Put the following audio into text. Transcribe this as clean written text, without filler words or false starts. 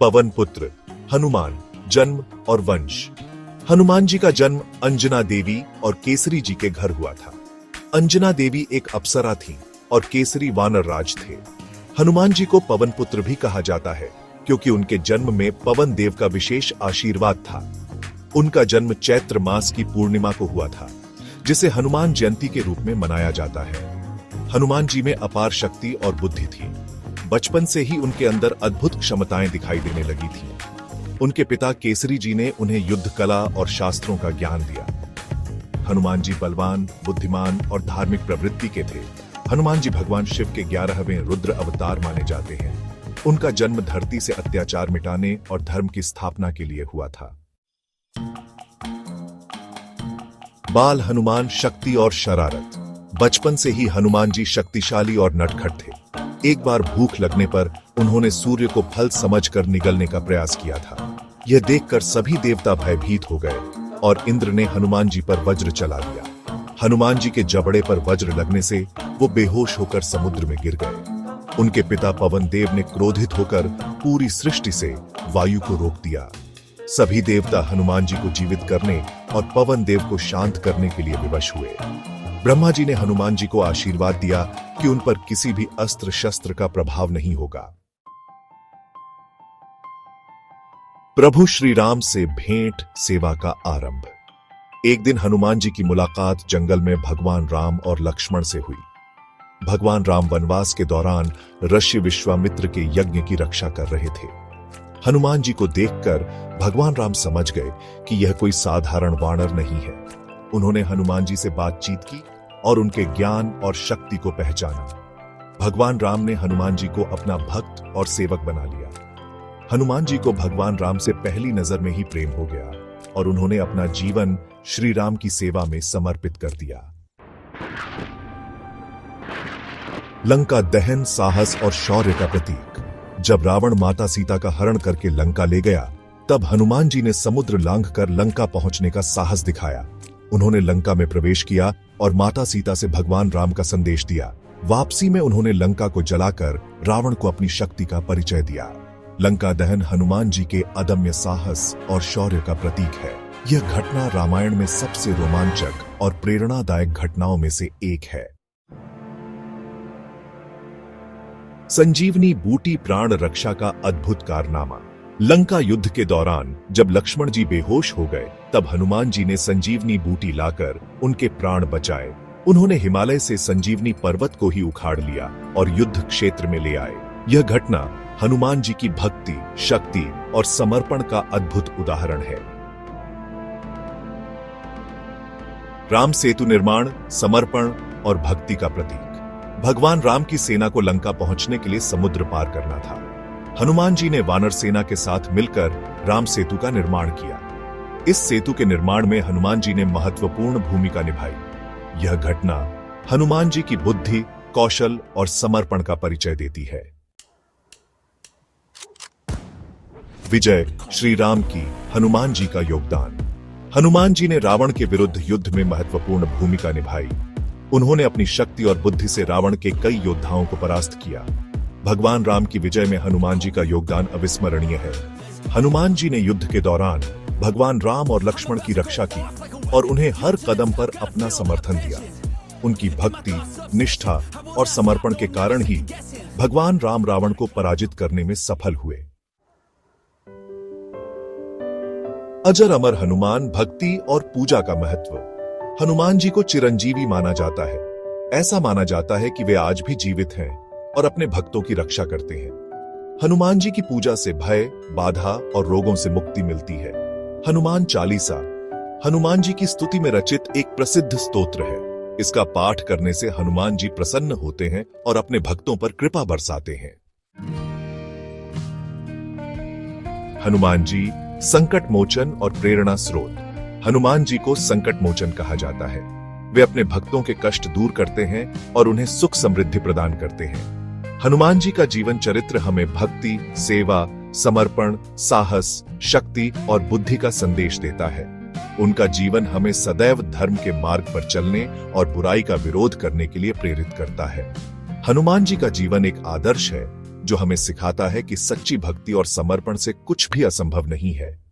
पवन पुत्र हनुमान, जन्म और वंश। हनुमान जी का जन्म अंजना देवी और केसरी जी के घर हुआ था। अंजना देवी एक अप्सरा थीं और केसरी वानर राज थे। हनुमान जी को पवन पुत्र भी कहा जाता है क्योंकि उनके जन्म में पवन देव का विशेष आशीर्वाद था। उनका जन्म चैत्र मास की पूर्णिमा को हुआ था, जिसे हनुमान जयंती के रूप में मनाया जाता है। हनुमान जी में अपार शक्ति और बुद्धि थी। बचपन से ही उनके अंदर अद्भुत क्षमताएं दिखाई देने लगी थीं। उनके पिता केसरी जी ने उन्हें युद्ध कला और शास्त्रों का ज्ञान दिया। हनुमान जी बलवान, बुद्धिमान और धार्मिक प्रवृत्ति के थे। हनुमान जी भगवान शिव के 11वें रुद्र अवतार माने जाते हैं। उनका जन्म धरती से अत्याचार मिटाने और धर्म की स्थापना के लिए हुआ था। बाल हनुमान शक्ति और शरारत। बचपन से ही हनुमान जी शक्तिशाली और नटखट थे। एक बार भूख लगने पर उन्होंने सूर्य को फल समझकर निगलने का प्रयास किया था। यह देखकर सभी देवता भयभीत हो गए और इंद्र ने हनुमान जी पर वज्र चला दिया। हनुमान जी के जबड़े पर वज्र लगने से वो बेहोश होकर समुद्र में गिर गए। उनके पिता पवन देव ने क्रोधित होकर पूरी सृष्टि से वायु को रोक दिया। सभी देवता हनुमान जी को जीवित करने और पवन देव को शांत करने के लिए विवश हुए। ब्रह्मा जी ने हनुमान जी को आशीर्वाद दिया कि उन पर किसी भी अस्त्र शस्त्र का प्रभाव नहीं होगा। प्रभु श्री राम से भेंट सेवा का आरंभ। एक दिन हनुमान जी की मुलाकात जंगल में भगवान राम और लक्ष्मण से हुई। भगवान राम वनवास के दौरान ऋषि विश्वामित्र के यज्ञ की रक्षा कर रहे थे। हनुमान जी को देखकर भगवान राम समझ गए कि यह कोई साधारण वानर नहीं है। उन्होंने हनुमान जी से बातचीत की और उनके ज्ञान और शक्ति को पहचाना। भगवान राम ने हनुमान जी को अपना भक्त और सेवक बना लिया। हनुमान जी को भगवान राम से पहली नजर में ही प्रेम हो गया और उन्होंने अपना जीवन श्री राम की सेवा में समर्पित कर दिया। लंका दहन साहस और शौर्य का प्रतीक। जब रावण माता सीता का हरण करके लंका ले गया, तब हनुमान जी ने समुद्र लांघकर लंका पहुंचने का साहस दिखाया। उन्होंने लंका में प्रवेश किया और माता सीता से भगवान राम का संदेश दिया। वापसी में उन्होंने लंका को जलाकर रावण को अपनी शक्ति का परिचय दिया। लंका दहन हनुमान जी के अदम्य साहस और शौर्य का प्रतीक है। यह घटना रामायण में सबसे रोमांचक और प्रेरणादायक घटनाओं में से एक है। संजीवनी बूटी प्राण रक्षा का अद्भुत कारनामा। लंका युद्ध के दौरान जब लक्ष्मण जी बेहोश हो गए, तब हनुमान जी ने संजीवनी बूटी लाकर उनके प्राण बचाए। उन्होंने हिमालय से संजीवनी पर्वत को ही उखाड़ लिया और युद्ध क्षेत्र में ले आए। यह घटना हनुमान जी की भक्ति, शक्ति और समर्पण का अद्भुत उदाहरण है। राम सेतु निर्माण समर्पण और भक्ति का प्रतीक। भगवान राम की सेना को लंका पहुंचने के लिए समुद्र पार करना था। हनुमान जी ने वानर सेना के साथ मिलकर राम सेतु का निर्माण किया। इस सेतु के निर्माण में हनुमान जी ने महत्वपूर्ण भूमिका निभाई। यह घटना हनुमान जी की बुद्धि, कौशल और समर्पण का परिचय देती है। विजय श्री राम की हनुमान जी का योगदान। हनुमान जी ने रावण के विरुद्ध युद्ध में महत्वपूर्ण भूमिका निभाई। उन्होंने अपनी शक्ति और बुद्धि से रावण के कई योद्धाओं को परास्त किया। भगवान राम की विजय में हनुमान जी का योगदान अविस्मरणीय है। हनुमान जी ने युद्ध के दौरान भगवान राम और लक्ष्मण की रक्षा की और उन्हें हर कदम पर अपना समर्थन दिया। उनकी भक्ति, निष्ठा और समर्पण के कारण ही भगवान राम रावण को पराजित करने में सफल हुए। अजर अमर हनुमान भक्ति और पूजा का महत्व। हनुमान जी को चिरंजीवी माना जाता है। ऐसा माना जाता है कि वे आज भी जीवित हैं और अपने भक्तों की रक्षा करते हैं। हनुमान जी की पूजा से भय, बाधा और रोगों से मुक्ति मिलती है। हनुमान चालीसा हनुमान जी की स्तुति में रचित एक प्रसिद्ध स्तोत्र है। इसका पाठ करने से हनुमान जी प्रसन्न होते हैं और अपने भक्तों पर कृपा बरसाते हैं। हनुमान जी संकट मोचन और प्रेरणा स्रोत। हनुमान जी को संकट मोचन कहा जाता है। वे अपने भक्तों के कष्ट दूर करते हैं और उन्हें सुख समृद्धि प्रदान करते हैं। हनुमान जी का जीवन चरित्र हमें भक्ति, सेवा, समर्पण, साहस, शक्ति और बुद्धि का संदेश देता है। उनका जीवन हमें सदैव धर्म के मार्ग पर चलने और बुराई का विरोध करने के लिए प्रेरित करता है। हनुमान जी का जीवन एक आदर्श है जो हमें सिखाता है कि सच्ची भक्ति और समर्पण से कुछ भी असंभव नहीं है।